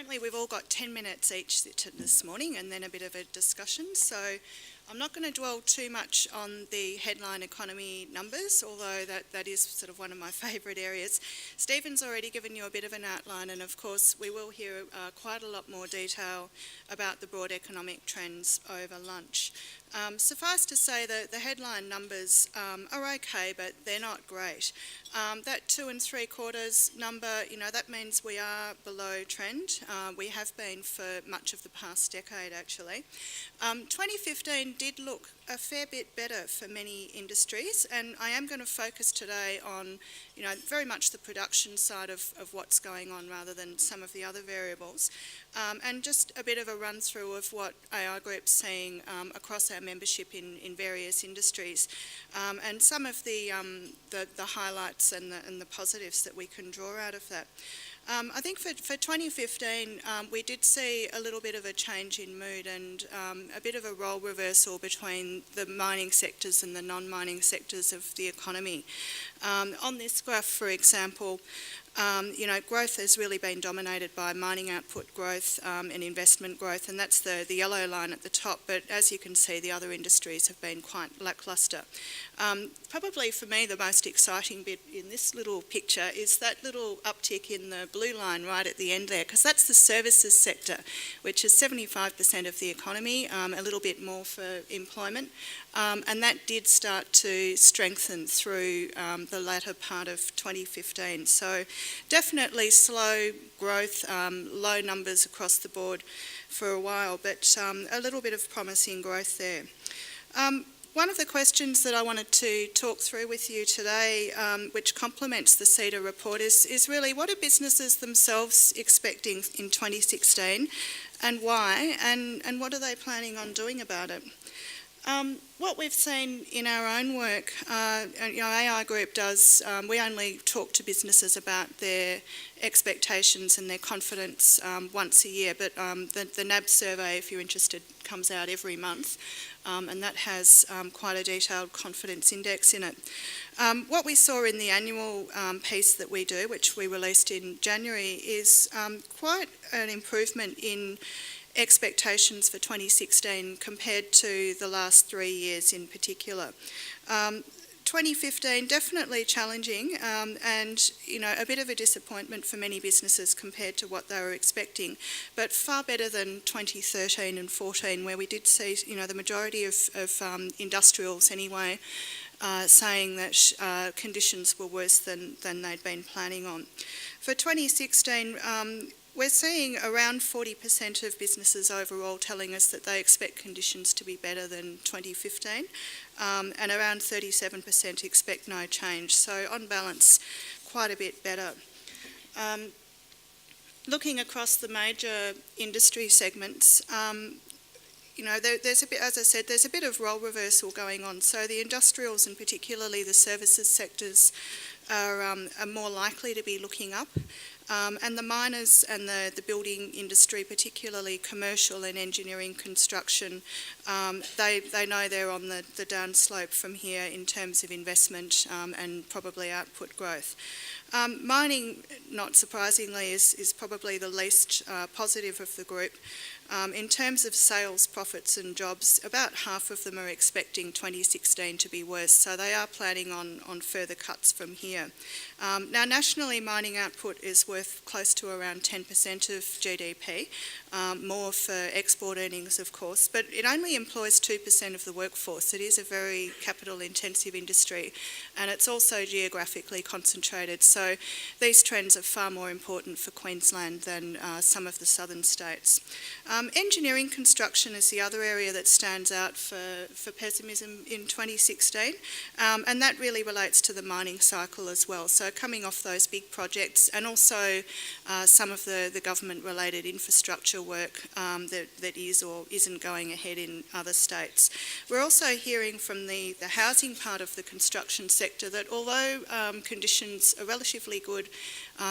apparently we've all got 10 minutes each this morning and then a bit of a discussion. So I'm not going to dwell too much on the headline economy numbers, although that is sort of one of my favourite areas. Stephen's already given you a bit of an outline, and of course we will hear quite a lot more detail about the broad economic trends over lunch. Suffice to say that the headline numbers are okay, but they're not great. That 2 3/4 number, that means we are below trend. We have been for much of the past decade, actually. 2015 did look a fair bit better for many industries, and I am going to focus today on, very much the production side of what's going on rather than some of the other variables. And just a bit of a run through of what AI Group's seeing across our membership in various industries, and some of the highlights and the positives that we can draw out of that. I think for 2015 we did see a little bit of a change in mood and a bit of a role reversal between the mining sectors and the non-mining sectors of the economy. On this graph, for example, growth has really been dominated by mining output growth and investment growth, and that's the yellow line at the top, but as you can see, the other industries have been quite lacklustre. Probably for me the most exciting bit in this little picture is that little uptick in the blue line right at the end there, because that's the services sector, which is 75% of the economy, a little bit more for employment, and that did start to strengthen through the latter part of 2015. So definitely slow growth, low numbers across the board for a while, but a little bit of promising growth there. One of the questions that I wanted to talk through with you today, which complements the CEDA report, is really what are businesses themselves expecting in 2016 and why, and what are they planning on doing about it? What we've seen in our own work, AI Group does, we only talk to businesses about their expectations and their confidence once a year, but the NAB survey, if you're interested, comes out every month, and that has quite a detailed confidence index in it. What we saw in the annual piece that we do, which we released in January, is quite an improvement in expectations for 2016 compared to the last 3 years in particular. 2015 definitely challenging and a bit of a disappointment for many businesses compared to what they were expecting, but far better than 2013 and 14, where we did see the majority of industrials anyway saying that conditions were worse than they'd been planning on. For 2016 we're seeing around 40% of businesses overall telling us that they expect conditions to be better than 2015, and around 37% expect no change. So on balance, quite a bit better. Looking across the major industry segments, there's a bit, as I said, there's a bit of role reversal going on. So the industrials and particularly the services sectors are more likely to be looking up. And the miners and the building industry, particularly commercial and engineering construction, they know they're on the downslope from here in terms of investment and probably output growth. Mining, not surprisingly, is probably the least positive of the group. In terms of sales, profits and jobs, about half of them are expecting 2016 to be worse, so they are planning on further cuts from here. Now, nationally, mining output is worth close to around 10% of GDP, more for export earnings, of course, but it only employs 2% of the workforce. It is a very capital-intensive industry, and it's also geographically concentrated, so these trends are far more important for Queensland than some of the southern states. Engineering construction is the other area that stands out for pessimism in 2016, and that really relates to the mining cycle as well. So coming off those big projects and also some of the government-related infrastructure work that is or isn't going ahead in other states. We're also hearing from the housing part of the construction sector that although conditions are relatively good,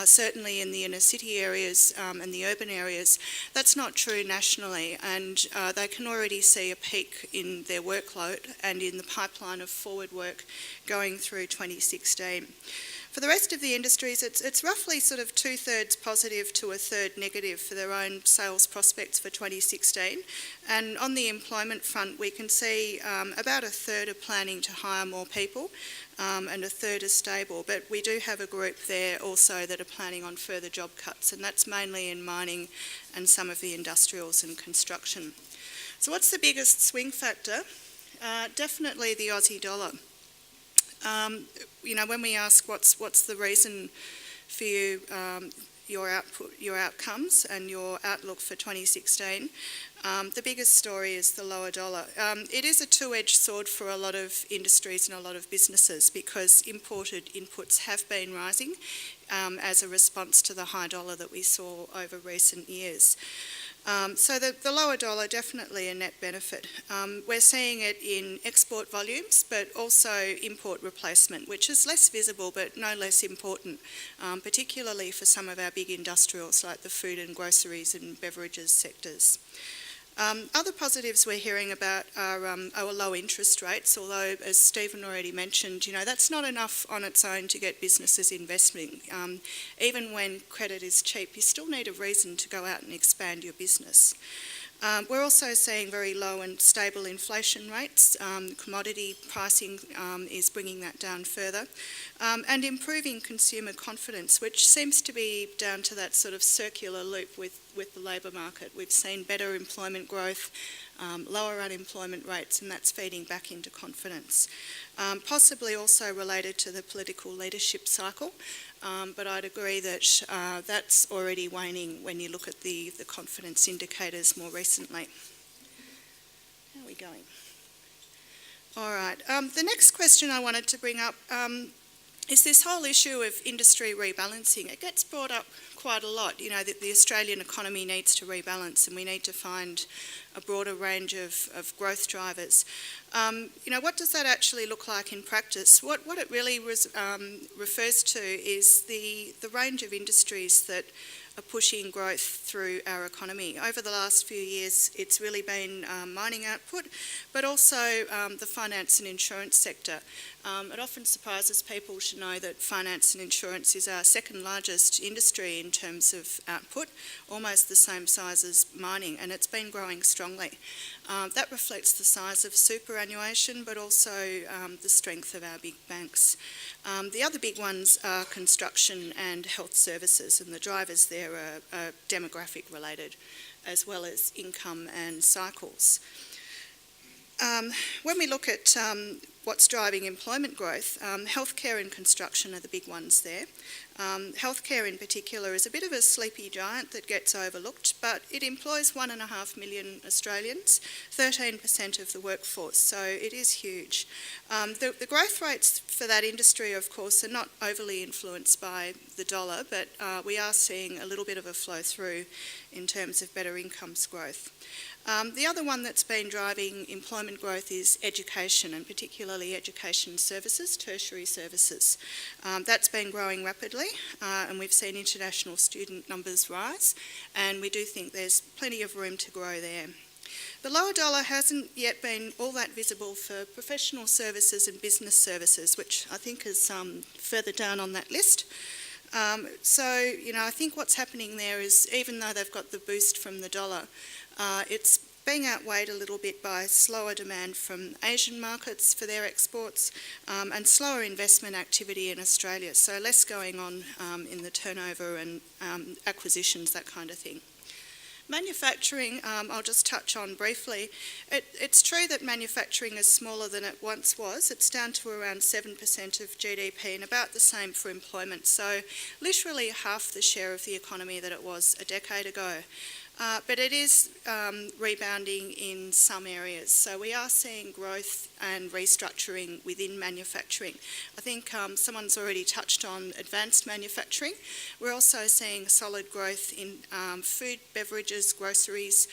certainly in the inner city areas and the urban areas, that's not true nationally, and they can already see a peak in their workload and in the pipeline of forward work going through 2016. For the rest of the industries, it's roughly sort of 2/3 positive to 1/3 negative for their own sales prospects for 2016. And on the employment front, we can see about 1/3 are planning to hire more people, and 1/3 are stable. But we do have a group there also that are planning on further job cuts, and that's mainly in mining and some of the industrials and construction. So what's the biggest swing factor? Definitely the Aussie dollar. When we ask what's the reason for you, your output, your outcomes and your outlook for 2016, the biggest story is the lower dollar. It is a two-edged sword for a lot of industries and a lot of businesses because imported inputs have been rising as a response to the high dollar that we saw over recent years. So the lower dollar, definitely a net benefit. We're seeing it in export volumes, but also import replacement, which is less visible but no less important, particularly for some of our big industrials like the food and groceries and beverages sectors. Other positives we're hearing about are our low interest rates, although, as Stephen already mentioned, that's not enough on its own to get businesses investing. Even when credit is cheap, you still need a reason to go out and expand your business. We're also seeing very low and stable inflation rates. Commodity pricing is bringing that down further. And improving consumer confidence, which seems to be down to that sort of circular loop with the labour market. We've seen better employment growth, lower unemployment rates, and that's feeding back into confidence. Possibly also related to the political leadership cycle, but I'd agree that that's already waning when you look at the confidence indicators more recently. How are we going? All right. The next question I wanted to bring up is this whole issue of industry rebalancing. It gets brought up quite a lot, that the Australian economy needs to rebalance and we need to find a broader range of growth drivers. What does that actually look like in practice? What it really refers to is the range of industries that are pushing growth through our economy. Over the last few years, it's really been mining output, but also the finance and insurance sector. It often surprises people to know that finance and insurance is our second largest industry in terms of output, almost the same size as mining, and it's been growing strongly. That reflects the size of superannuation, but also the strength of our big banks. The other big ones are construction and health services, and the drivers there are demographic related, as well as income and cycles. When we look at what's driving employment growth, healthcare and construction are the big ones there. Healthcare in particular is a bit of a sleepy giant that gets overlooked, but it employs 1.5 million Australians, 13% of the workforce, so it is huge. The growth rates for that industry, of course, are not overly influenced by the dollar, but we are seeing a little bit of a flow through in terms of better incomes growth. The other one that's been driving employment growth is education, and particularly education services, tertiary services. That's been growing rapidly, and we've seen international student numbers rise, and we do think there's plenty of room to grow there. The lower dollar hasn't yet been all that visible for professional services and business services, which I think is further down on that list. I think what's happening there is, even though they've got the boost from the dollar, it's being outweighed a little bit by slower demand from Asian markets for their exports and slower investment activity in Australia, so less going on in the turnover and acquisitions, that kind of thing. Manufacturing, I'll just touch on briefly. It's true that manufacturing is smaller than it once was. It's down to around 7% of GDP and about the same for employment, so literally half the share of the economy that it was a decade ago. But it is rebounding in some areas. So we are seeing growth and restructuring within manufacturing. I think someone's already touched on advanced manufacturing. We're also seeing solid growth in food, beverages, groceries,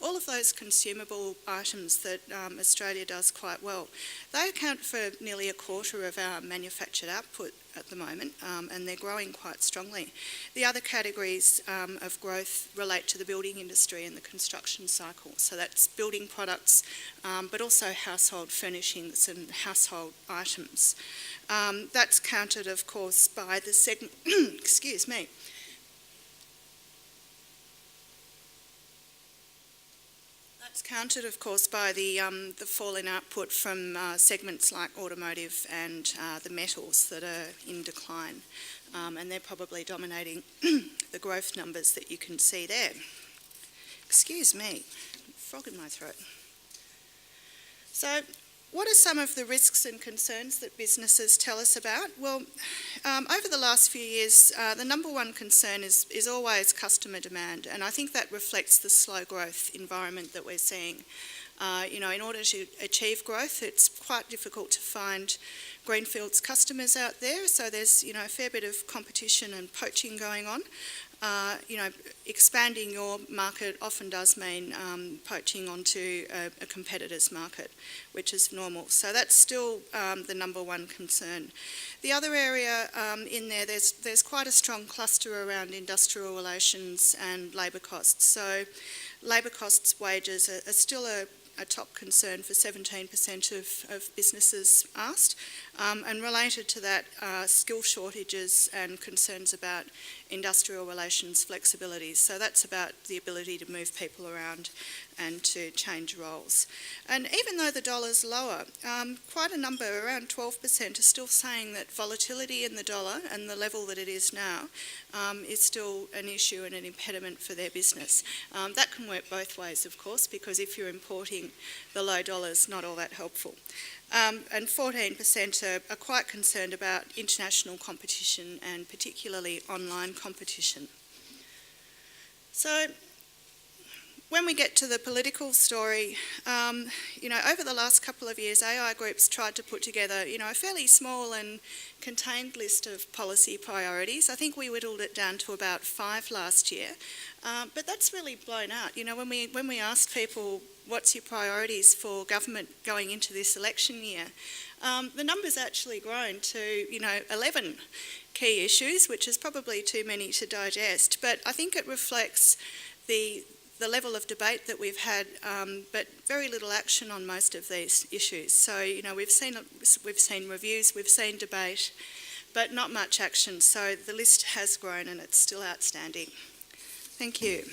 all of those consumable items that Australia does quite well. They account for nearly a quarter of our manufactured output at the moment, and they're growing quite strongly. The other categories of growth relate to the building industry and the construction cycle. So that's building products, but also household furnishings and household items. That's counted, of course, by the segment. Excuse me. That's counted, of course, by the fall in output from segments like automotive and the metals that are in decline, and they're probably dominating the growth numbers that you can see there. Excuse me, frog in my throat. So, what are some of the risks and concerns that businesses tell us about? Well, over the last few years, the number one concern is always customer demand, and I think that reflects the slow growth environment that we're seeing. In order to achieve growth, it's quite difficult to find greenfields customers out there, so there's a fair bit of competition and poaching going on. Expanding your market often does mean poaching onto a competitor's market, which is normal. So that's still the number one concern. The other area in there's quite a strong cluster around industrial relations and labour costs. So labour costs, wages are still a top concern for 17% of businesses asked. And related to that are skill shortages and concerns about industrial relations flexibility. So that's about the ability to move people around and to change roles. And even though the dollar's lower, quite a number, around 12%, are still saying that volatility in the dollar and the level that it is now is still an issue and an impediment for their business. That can work both ways, of course, because if you're importing, the low dollar's not all that helpful. And 14% are quite concerned about international competition and particularly online competition. So when we get to the political story, over the last couple of years, AI groups tried to put together, a fairly small and contained list of policy priorities. I think we whittled it down to about 5 last year, but that's really blown out. When we asked people, what's your priorities for government going into this election year, the number's actually grown to, 11 key issues, which is probably too many to digest, but I think it reflects the level of debate that we've had, but very little action on most of these issues. So, we've seen reviews, we've seen debate, but not much action. So the list has grown and it's still outstanding. Thank you.